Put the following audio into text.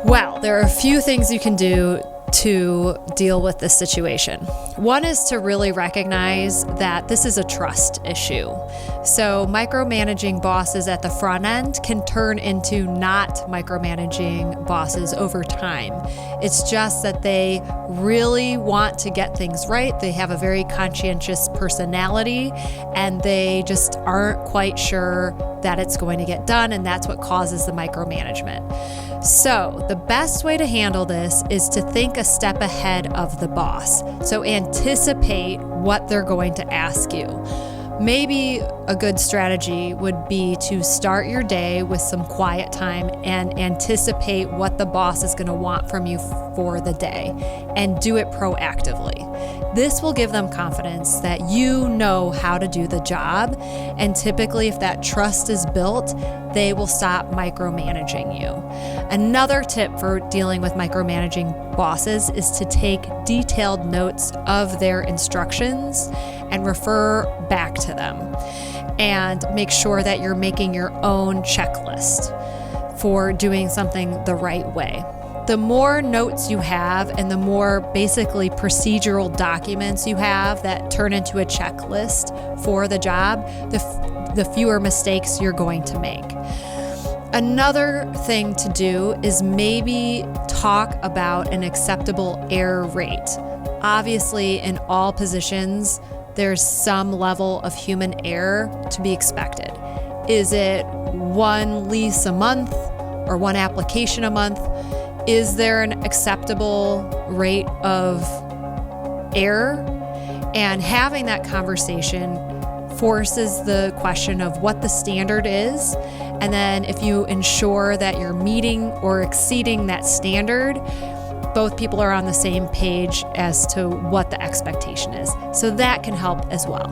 Well, there are a few things you can do to deal with this situation. One is to really recognize that this is a trust issue. So micromanaging bosses at the front end can turn into not micromanaging bosses over time. It's just that they really want to get things right. They have a very conscientious personality and they just aren't quite sure that it's going to get done, and that's what causes the micromanagement. So the best way to handle this is to think a step ahead of the boss. So anticipate what they're going to ask you. Maybe a good strategy would be to start your day with some quiet time and anticipate what the boss is going to want from you for the day and do it proactively. This will give them confidence that you know how to do the job, and typically if that trust is built, they will stop micromanaging you. Another tip for dealing with micromanaging bosses is to take detailed notes of their instructions and refer back to them, and make sure that you're making your own checklist for doing something the right way. The more notes you have and the more basically procedural documents you have that turn into a checklist for the job, the fewer mistakes you're going to make. Another thing to do is maybe talk about an acceptable error rate. Obviously, in all positions, there's some level of human error to be expected. Is it one lease a month or one application a month? Is there an acceptable rate of error? And having that conversation forces the question of what the standard is. And then if you ensure that you're meeting or exceeding that standard, both people are on the same page as to what the expectation is. So that can help as well.